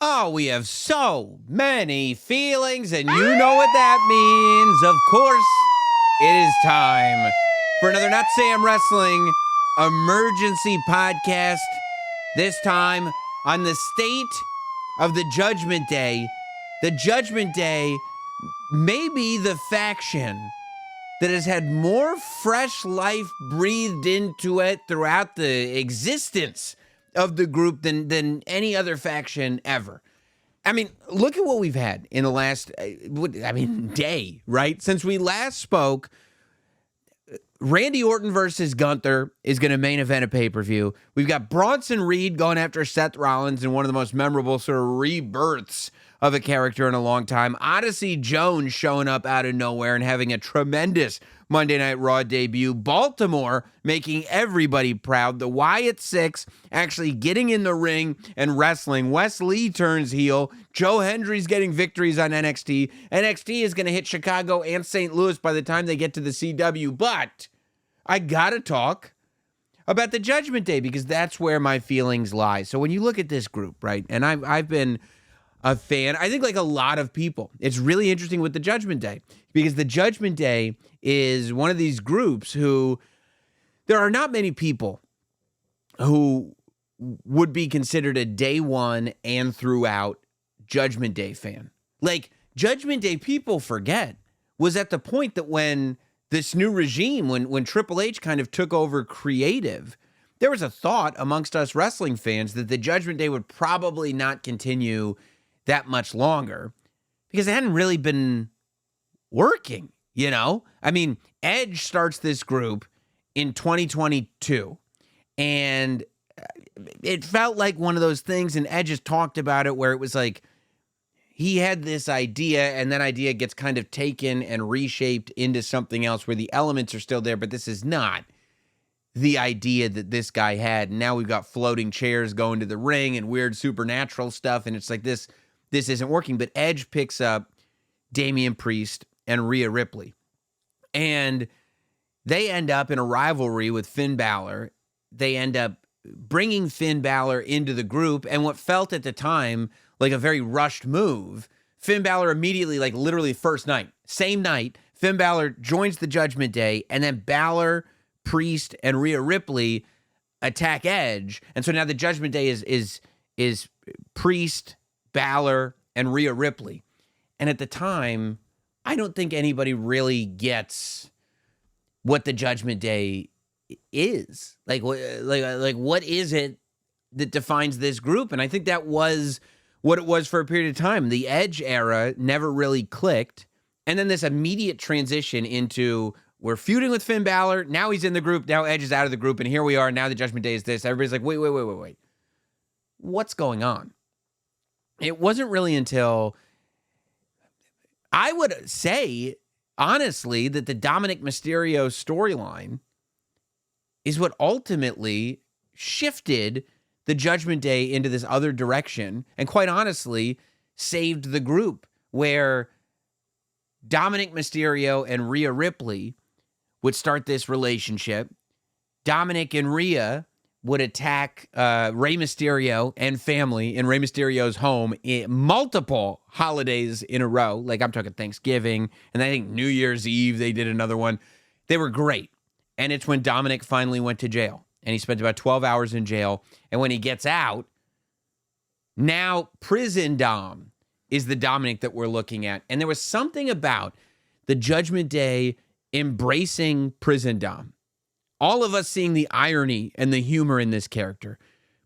Oh, we have so many feelings, and you know what that means. Of course, it is time for another Notsam Wrestling emergency podcast. This time on the state of the Judgment Day. The Judgment Day may be the faction that has had more fresh life breathed into it throughout the existence of the group than any other faction ever. I mean, look at what we've had in the last, day, right? Since we last spoke, Randy Orton versus Gunther is going to main event a pay-per-view. We've got Bronson Reed going after Seth Rollins in one of the most memorable sort of rebirths of a character in a long time. Odyssey Jones showing up out of nowhere and having a tremendous Monday Night Raw debut. Baltimore making everybody proud. The Wyatt Six actually getting in the ring and wrestling. Wes Lee turns heel. Joe Hendry's getting victories on NXT. NXT is going to hit Chicago and St. Louis by the time they get to the CW. But I got to talk about the Judgment Day because that's where my feelings lie. So when you look at this group, right, and I've been a fan, I think like a lot of people, it's really interesting with the Judgment Day because the Judgment Day is one of these groups who there are not many people who would be considered a day one and throughout Judgment Day fan. Like Judgment Day, people forget, was at the point that when this new regime, when Triple H kind of took over creative, there was a thought amongst us wrestling fans that the Judgment Day would probably not continue that much longer because it hadn't really been working, you know? I mean, Edge starts this group in 2022, and it felt like one of those things, and Edge has talked about it, where it was like he had this idea, and that idea gets kind of taken and reshaped into something else where the elements are still there, but this is not the idea that this guy had. And now we've got floating chairs going to the ring and weird supernatural stuff, and it's like this isn't working. But Edge picks up Damian Priest and Rhea Ripley, and they end up in a rivalry with Finn Balor. They end up bringing Finn Balor into the group, and what felt at the time like a very rushed move, Finn Balor immediately, like literally first night, same night, Finn Balor joins the Judgment Day, and then Balor, Priest, and Rhea Ripley attack Edge. And so now the Judgment Day is Priest, Balor, and Rhea Ripley. And at the time, I don't think anybody really gets what the Judgment Day is. Like what is it that defines this group? And I think that was what it was for a period of time. The Edge era never really clicked. And then this immediate transition into we're feuding with Finn Balor. Now he's in the group. Now Edge is out of the group. And here we are. Now the Judgment Day is this. Everybody's like, wait. What's going on? It wasn't really until I would say, honestly, that the Dominic Mysterio storyline is what ultimately shifted the Judgment Day into this other direction, and quite honestly, saved the group, where Dominic Mysterio and Rhea Ripley would start this relationship. Dominic and Rhea would attack Rey Mysterio and family in Rey Mysterio's home in multiple holidays in a row. Like I'm talking Thanksgiving, and I think New Year's Eve, they did another one. They were great. And it's when Dominic finally went to jail. And he spent about 12 hours in jail. And when he gets out, now Prison Dom is the Dominic that we're looking at. And there was something about the Judgment Day embracing Prison Dom. All of us seeing the irony and the humor in this character.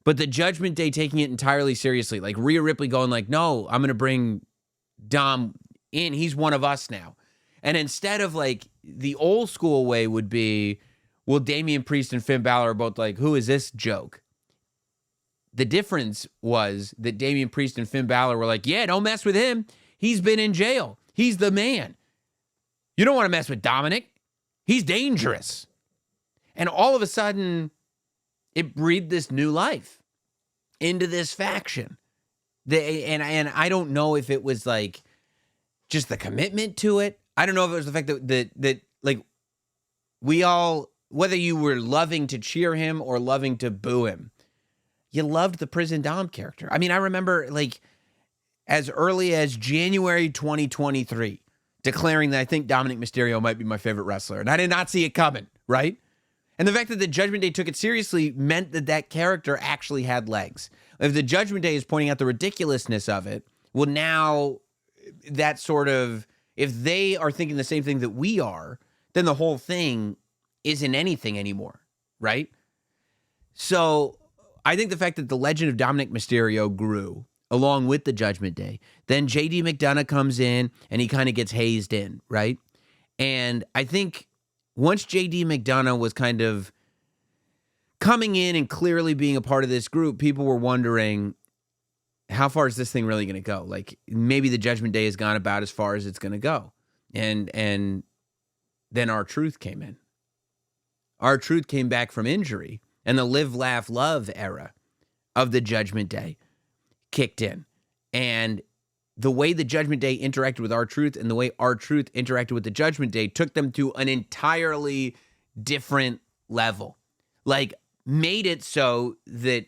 But the Judgment Day taking it entirely seriously. Like Rhea Ripley going like, no, I'm going to bring Dom in. He's one of us now. And instead of like the old school way would be, well, Damian Priest and Finn Balor are both like, who is this joke? The difference was that Damian Priest and Finn Balor were like, yeah, don't mess with him. He's been in jail. He's the man. You don't want to mess with Dominic. He's dangerous. And all of a sudden, it breathed this new life into this faction. And I don't know if it was like just the commitment to it. I don't know if it was the fact that like we all, whether you were loving to cheer him or loving to boo him, you loved the Prison Dom character. I mean, I remember like as early as January 2023, declaring that I think Dominic Mysterio might be my favorite wrestler. And I did not see it coming, right? And the fact that the Judgment Day took it seriously meant that that character actually had legs. If the Judgment Day is pointing out the ridiculousness of it, well, now that sort of, if they are thinking the same thing that we are, then the whole thing isn't anything anymore, right? So I think the fact that the legend of Dominic Mysterio grew along with the Judgment Day, then JD McDonough comes in and he kind of gets hazed in, right? And I think once JD McDonough was kind of coming in and clearly being a part of this group, people were wondering, how far is this thing really going to go? Like, maybe the Judgment Day has gone about as far as it's going to go. And then R-Truth came in. R-Truth came back from injury, and the Live, Laugh, Love era of the Judgment Day kicked in. And the way the Judgment Day interacted with R-Truth and the way R-Truth interacted with the Judgment Day took them to an entirely different level. Like, made it so that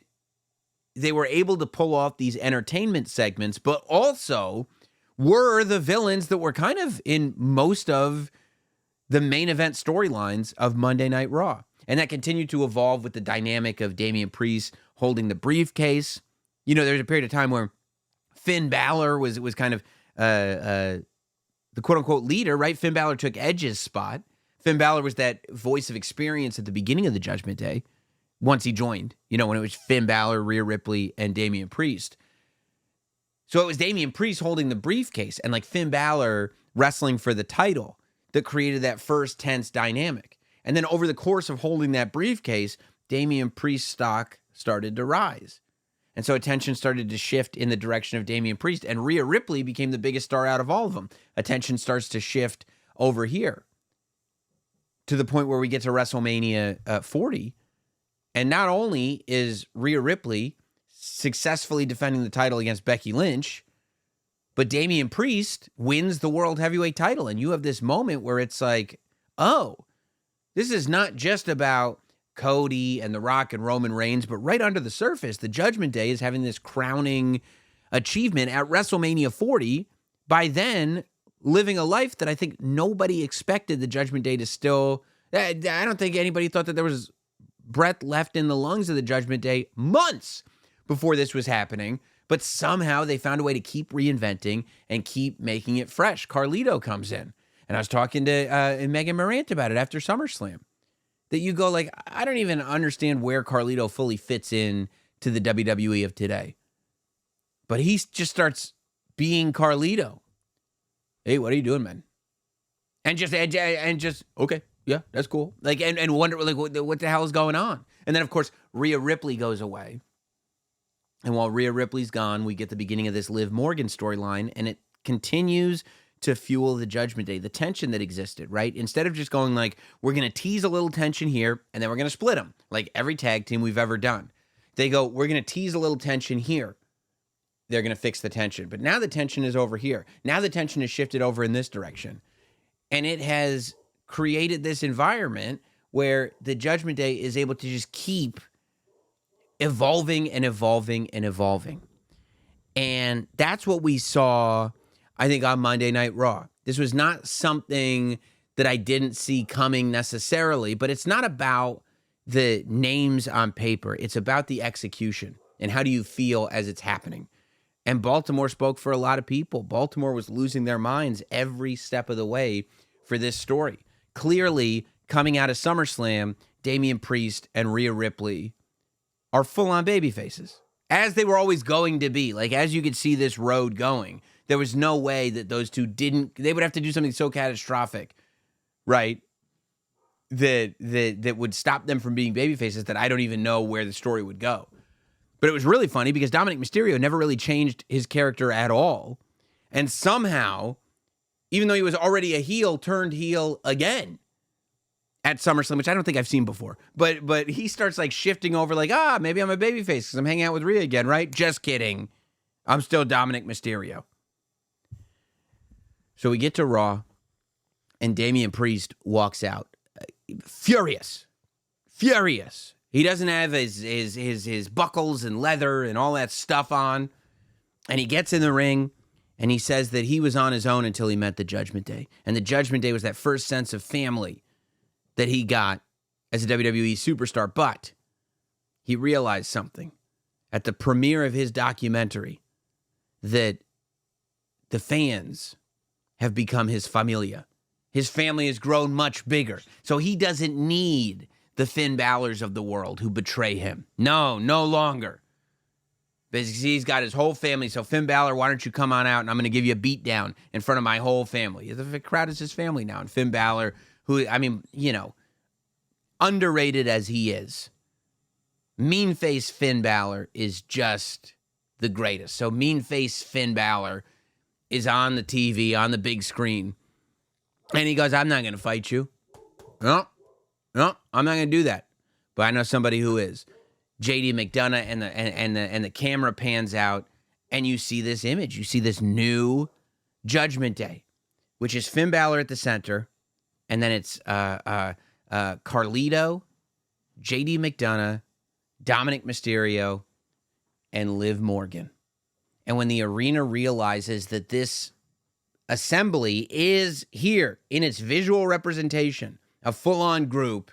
they were able to pull off these entertainment segments, but also were the villains that were kind of in most of the main event storylines of Monday Night Raw. And that continued to evolve with the dynamic of Damian Priest holding the briefcase. You know, there's a period of time where Finn Balor was kind of the quote-unquote leader, right? Finn Balor took Edge's spot. Finn Balor was that voice of experience at the beginning of the Judgment Day once he joined, you know, when it was Finn Balor, Rhea Ripley, and Damian Priest. So it was Damian Priest holding the briefcase and like Finn Balor wrestling for the title that created that first tense dynamic. And then over the course of holding that briefcase, Damian Priest's stock started to rise. And so attention started to shift in the direction of Damian Priest, and Rhea Ripley became the biggest star out of all of them. Attention starts to shift over here to the point where we get to WrestleMania 40. And not only is Rhea Ripley successfully defending the title against Becky Lynch, but Damian Priest wins the World Heavyweight title. And you have this moment where it's like, oh, this is not just about Cody and The Rock and Roman Reigns, but right under the surface, the Judgment Day is having this crowning achievement at WrestleMania 40 by then living a life that I think nobody expected the Judgment Day to still... I don't think anybody thought that there was breath left in the lungs of the Judgment Day months before this was happening, but somehow they found a way to keep reinventing and keep making it fresh. Carlito comes in, and I was talking to Megan Morant about it after SummerSlam, that you go like, I don't even understand where Carlito fully fits in to the WWE of today. But he just starts being Carlito. Hey, what are you doing, man? And just okay, yeah, that's cool. Like, and wonder, like, what the hell is going on? And then, of course, Rhea Ripley goes away. And while Rhea Ripley's gone, we get the beginning of this Liv Morgan storyline, and it continues to fuel the Judgment Day, the tension that existed, right? Instead of just going like, we're going to tease a little tension here, and then we're going to split them, like every tag team we've ever done. They go, we're going to tease a little tension here. They're going to fix the tension. But now the tension is over here. Now the tension is shifted over in this direction. And it has created this environment where the Judgment Day is able to just keep evolving and evolving and evolving. And that's what we saw, I think, on Monday Night Raw. This was not something that I didn't see coming necessarily, but it's not about the names on paper. It's about the execution and how do you feel as it's happening. And Baltimore spoke for a lot of people. Baltimore was losing their minds every step of the way for this story. Clearly, coming out of SummerSlam, Damian Priest and Rhea Ripley are full-on baby faces, as they were always going to be. Like, as you could see this road going, there was no way that those two they would have to do something so catastrophic, right, that would stop them from being baby faces that I don't even know where the story would go. But it was really funny because Dominic Mysterio never really changed his character at all. And somehow, even though he was already a heel, turned heel again at SummerSlam, which I don't think I've seen before. But he starts like shifting over like, maybe I'm a babyface because I'm hanging out with Rhea again, right? Just kidding. I'm still Dominic Mysterio. So we get to Raw, and Damian Priest walks out. Furious. He doesn't have his buckles and leather and all that stuff on. And he gets in the ring, and he says that he was on his own until he met the Judgment Day. And the Judgment Day was that first sense of family that he got as a WWE superstar. But he realized something at the premiere of his documentary, that the fans have become his familia. His family has grown much bigger. So he doesn't need the Finn Balor's of the world who betray him. No longer. Because he's got his whole family. So Finn Balor, why don't you come on out and I'm going to give you a beat down in front of my whole family. The crowd is his family now. And Finn Balor, who, I mean, you know, underrated as he is, mean face Finn Balor is just the greatest. So mean face Finn Balor is on the TV, on the big screen. And he goes, I'm not going to fight you. No, I'm not going to do that. But I know somebody who is. JD McDonough and the camera pans out, and you see this image. You see this new Judgment Day, which is Finn Balor at the center, and then it's Carlito, JD McDonough, Dominic Mysterio, and Liv Morgan. And when the arena realizes that this assembly is here in its visual representation, a full-on group,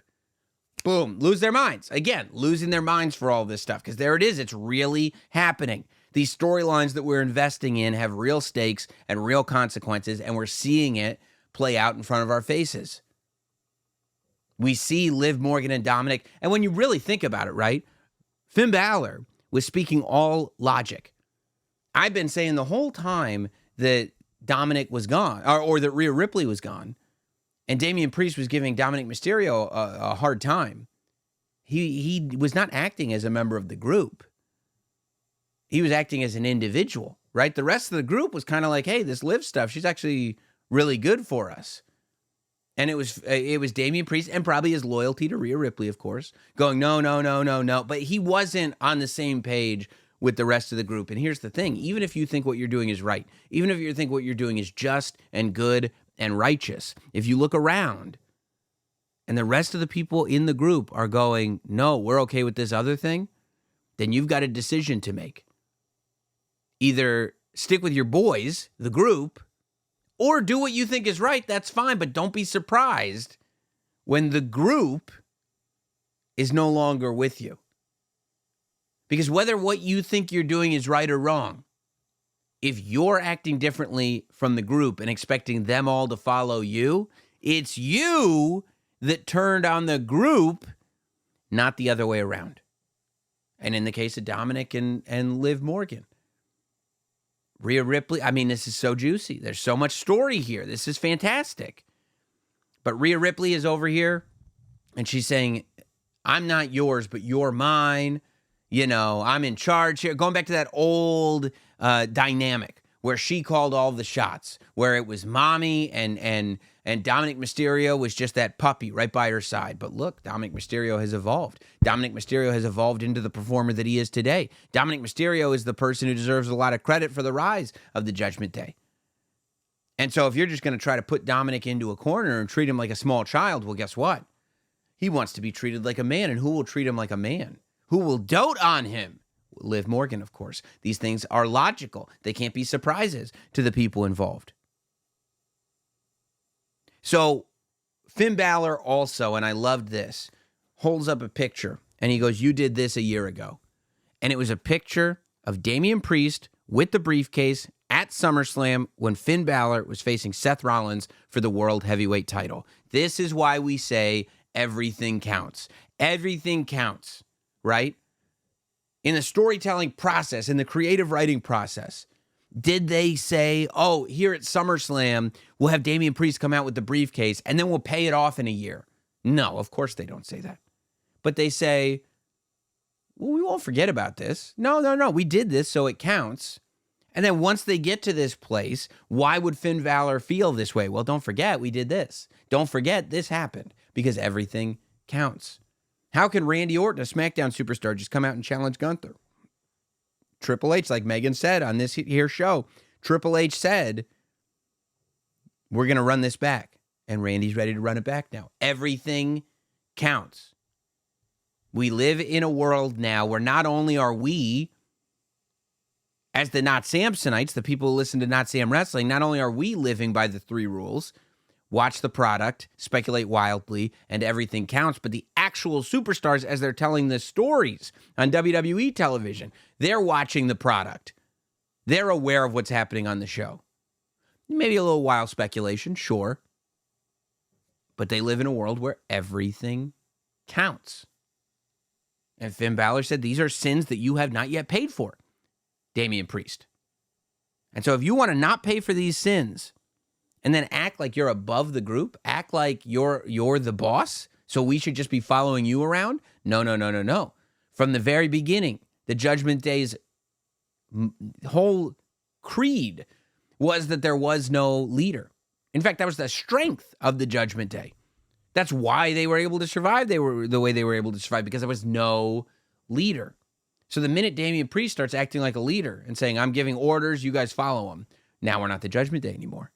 boom, lose their minds. Again, losing their minds for all this stuff, because there it is. It's really happening. These storylines that we're investing in have real stakes and real consequences, and we're seeing it play out in front of our faces. We see Liv Morgan and Dominic, and when you really think about it, right, Finn Balor was speaking all logic. I've been saying the whole time that Dominic was gone, or that Rhea Ripley was gone, and Damian Priest was giving Dominic Mysterio a hard time. He was not acting as a member of the group. He was acting as an individual, right? The rest of the group was kind of like, hey, this Liv stuff, she's actually really good for us. And it was Damian Priest, and probably his loyalty to Rhea Ripley, of course, going, no. But he wasn't on the same page with the rest of the group. And here's the thing. Even if you think what you're doing is right, even if you think what you're doing is just and good and righteous, if you look around and the rest of the people in the group are going, no, we're okay with this other thing, then you've got a decision to make. Either stick with your boys, the group, or do what you think is right. That's fine, but don't be surprised when the group is no longer with you. Because whether what you think you're doing is right or wrong, if you're acting differently from the group and expecting them all to follow you, it's you that turned on the group, not the other way around. And in the case of Dominic and Liv Morgan, Rhea Ripley, I mean, this is so juicy. There's so much story here. This is fantastic. But Rhea Ripley is over here, and she's saying, I'm not yours, but you're mine. You know, I'm in charge here. Going back to that old dynamic where she called all the shots, where it was mommy and Dominic Mysterio was just that puppy right by her side. But look, Dominic Mysterio has evolved. Dominic Mysterio has evolved into the performer that he is today. Dominic Mysterio is the person who deserves a lot of credit for the rise of the Judgment Day. And so if you're just going to try to put Dominic into a corner and treat him like a small child, well, guess what? He wants to be treated like a man, and who will treat him like a man? Who will dote on him? Liv Morgan, of course. These things are logical. They can't be surprises to the people involved. So Finn Balor also, and I loved this, holds up a picture, and he goes, you did this a year ago. And it was a picture of Damian Priest with the briefcase at SummerSlam when Finn Balor was facing Seth Rollins for the World Heavyweight title. This is why we say everything counts. Everything counts, right? In the storytelling process, in the creative writing process, did they say, oh, here at SummerSlam, we'll have Damian Priest come out with the briefcase and then we'll pay it off in a year? No, of course they don't say that. But they say, well, we won't forget about this. No, we did this, so it counts. And then once they get to this place, why would Finn Balor feel this way? Well, don't forget, we did this. Don't forget, this happened, because everything counts. How can Randy Orton, a SmackDown superstar, just come out and challenge Gunther? Triple H, like Megan said on this here show, Triple H said, we're going to run this back. And Randy's ready to run it back now. Everything counts. We live in a world now where not only are we, As the Not Samsonites, the people who listen to Not Sam Wrestling, not only are we living by the 3 rules, watch the product, speculate wildly, and everything counts, but the actual superstars, as they're telling the stories on WWE television, they're watching the product. They're aware of what's happening on the show. Maybe a little wild speculation, sure. But they live in a world where everything counts. And Finn Balor said, these are sins that you have not yet paid for, Damian Priest. And so if you want to not pay for these sins and then act like you're above the group, act like you're the boss, so we should just be following you around? No. From the very beginning, the Judgment Day's whole creed was that there was no leader. In fact, that was the strength of the Judgment Day. That's why they were able to survive. They were the way they were able to survive, because there was no leader. So the minute Damian Priest starts acting like a leader and saying, I'm giving orders, you guys follow him, now we're not the Judgment Day anymore.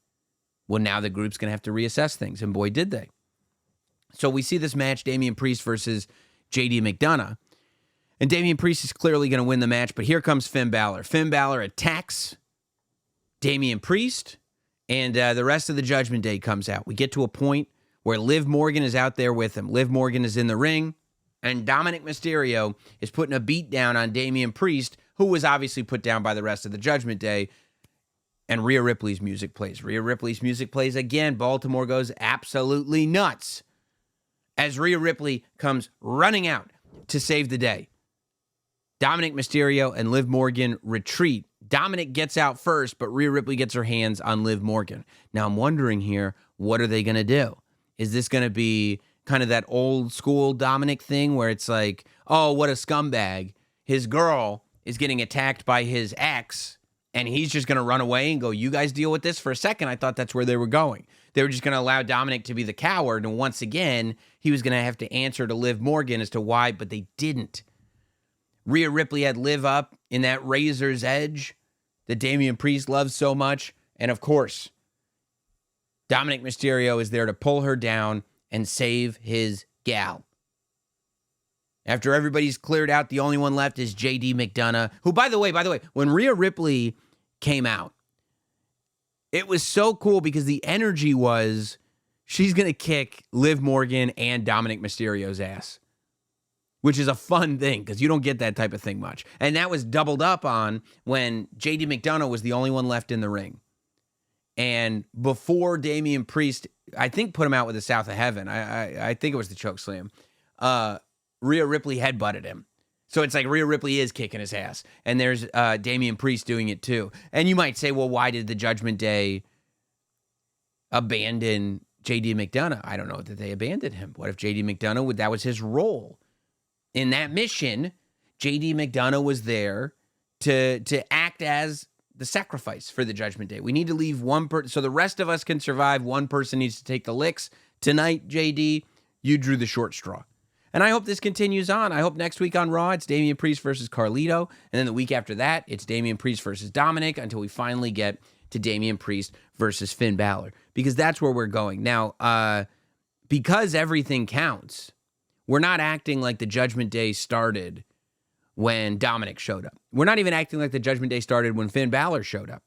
Well, now the group's going to have to reassess things, and boy, did they. So we see this match, Damian Priest versus JD McDonough, and Damian Priest is clearly going to win the match, but here comes Finn Balor. Finn Balor attacks Damian Priest, and the rest of the Judgment Day comes out. We get to a point where Liv Morgan is out there with him. Liv Morgan is in the ring, and Dominic Mysterio is putting a beat down on Damian Priest, who was obviously put down by the rest of the Judgment Day, and Rhea Ripley's music plays. Rhea Ripley's music plays again. Baltimore goes absolutely nuts as Rhea Ripley comes running out to save the day. Dominic Mysterio and Liv Morgan retreat. Dominic gets out first, but Rhea Ripley gets her hands on Liv Morgan. Now I'm wondering here, what are they going to do? Is this going to be kind of that old school Dominic thing where it's like, oh, what a scumbag. His girl is getting attacked by his ex, and he's just going to run away and go, you guys deal with this? For a second, I thought that's where they were going. They were just going to allow Dominic to be the coward, and once again, he was going to have to answer to Liv Morgan as to why, but they didn't. Rhea Ripley had Liv up in that razor's edge that Damian Priest loves so much, and of course, Dominic Mysterio is there to pull her down and save his gal. After everybody's cleared out, the only one left is JD McDonough, who, by the way, when Rhea Ripley came out, it was so cool because the energy was she's going to kick Liv Morgan and Dominic Mysterio's ass, which is a fun thing because you don't get that type of thing much. And that was doubled up on when JD McDonough was the only one left in the ring. And before Damian Priest, I think, put him out with the South of Heaven, I think it was the chokeslam, Rhea Ripley headbutted him. So it's like Rhea Ripley is kicking his ass. And there's Damian Priest doing it too. And you might say, well, why did the Judgment Day abandon JD McDonough? I don't know that they abandoned him. What if JD McDonough, that was his role? In that mission, JD McDonough was there to act as the sacrifice for the Judgment Day. We need to leave one person, so the rest of us can survive. One person needs to take the licks. Tonight, JD, you drew the short straw. And I hope this continues on. I hope next week on Raw, it's Damian Priest versus Carlito. And then the week after that, it's Damian Priest versus Dominic until we finally get to Damian Priest versus Finn Balor. Because that's where we're going. Now, because everything counts, we're not acting like the Judgment Day started when Dominic showed up. We're not even acting like the Judgment Day started when Finn Balor showed up.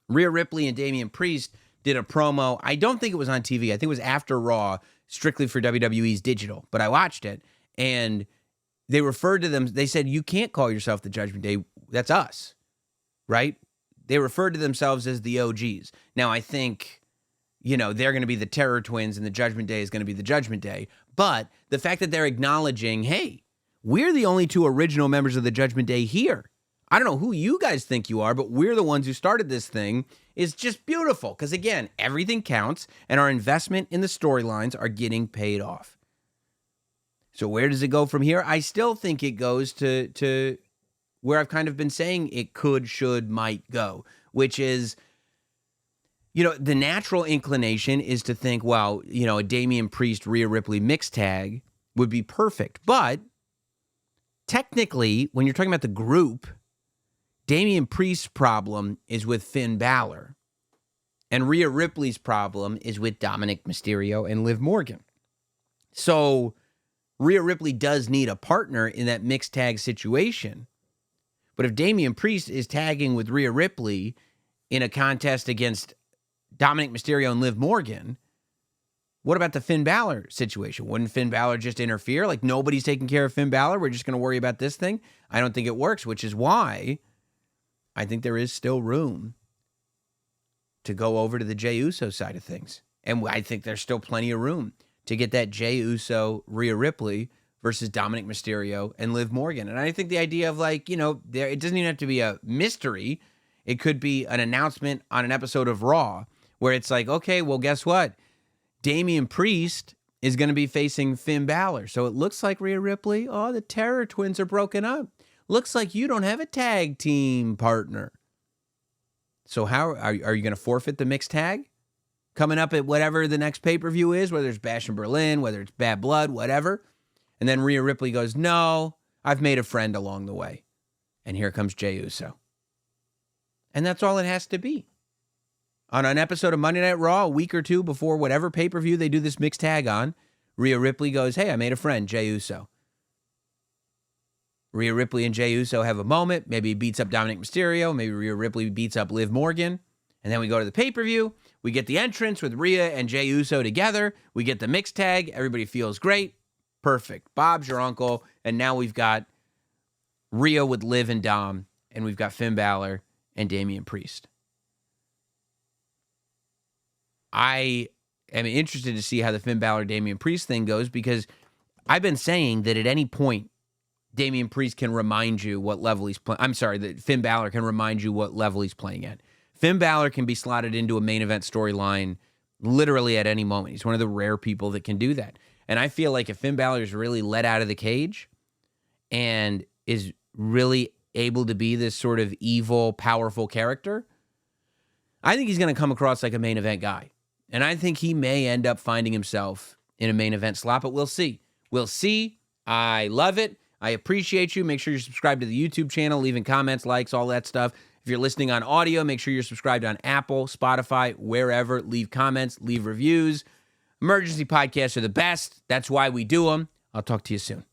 Rhea Ripley and Damian Priest did a promo. I don't think it was on TV. I think it was after Raw, strictly for WWE's digital. But I watched it, and they referred to them. They said, you can't call yourself the Judgment Day. That's us, right? They referred to themselves as the OGs. Now, I think, they're going to be the Terror Twins, and the Judgment Day is going to be the Judgment Day. But the fact that they're acknowledging, hey, we're the only 2 original members of the Judgment Day here. I don't know who you guys think you are, but we're the ones who started this thing, is just beautiful. Because again, everything counts, and our investment in the storylines are getting paid off. So where does it go from here? I still think it goes to where I've kind of been saying it could, should, might go, which is, the natural inclination is to think, well, a Damian Priest, Rhea Ripley mixed tag would be perfect. But technically, when you're talking about the group, Damian Priest's problem is with Finn Balor, and Rhea Ripley's problem is with Dominic Mysterio and Liv Morgan. So Rhea Ripley does need a partner in that mixed tag situation. But if Damian Priest is tagging with Rhea Ripley in a contest against Dominic Mysterio and Liv Morgan, what about the Finn Balor situation? Wouldn't Finn Balor just interfere? Like, nobody's taking care of Finn Balor. We're just going to worry about this thing. I don't think it works, which is why I think there is still room to go over to the Jey Uso side of things. And I think there's still plenty of room to get that Jey Uso, Rhea Ripley versus Dominic Mysterio and Liv Morgan. And I think the idea of, like, you know, it doesn't even have to be a mystery. It could be an announcement on an episode of Raw where it's like, okay, well, guess what? Damian Priest is going to be facing Finn Balor. So it looks like Rhea Ripley, the Terror Twins are broken up. Looks like you don't have a tag team partner. So how are you going to forfeit the mixed tag? Coming up at whatever the next pay-per-view is, whether it's Bash in Berlin, whether it's Bad Blood, whatever. And then Rhea Ripley goes, no, I've made a friend along the way. And here comes Jey Uso. And that's all it has to be. On an episode of Monday Night Raw, a week or two before whatever pay-per-view they do this mixed tag on, Rhea Ripley goes, hey, I made a friend, Jey Uso. Rhea Ripley and Jey Uso have a moment. Maybe he beats up Dominic Mysterio. Maybe Rhea Ripley beats up Liv Morgan. And then we go to the pay-per-view. We get the entrance with Rhea and Jey Uso together. We get the mixed tag. Everybody feels great. Perfect. Bob's your uncle. And now we've got Rhea with Liv and Dom. And we've got Finn Balor and Damian Priest. I am interested to see how the Finn Balor-Damian Priest thing goes, because I've been saying that at any point, Damian Priest can remind you what level he's playing. I'm sorry, that Finn Balor can remind you what level he's playing at. Finn Balor can be slotted into a main event storyline literally at any moment. He's one of the rare people that can do that. And I feel like if Finn Balor is really let out of the cage and is really able to be this sort of evil, powerful character, I think he's going to come across like a main event guy. And I think he may end up finding himself in a main event slot, but we'll see. We'll see. I love it. I appreciate you. Make sure you're subscribed to the YouTube channel, leaving comments, likes, all that stuff. If you're listening on audio, make sure you're subscribed on Apple, Spotify, wherever. Leave comments, leave reviews. Emergency podcasts are the best. That's why we do them. I'll talk to you soon.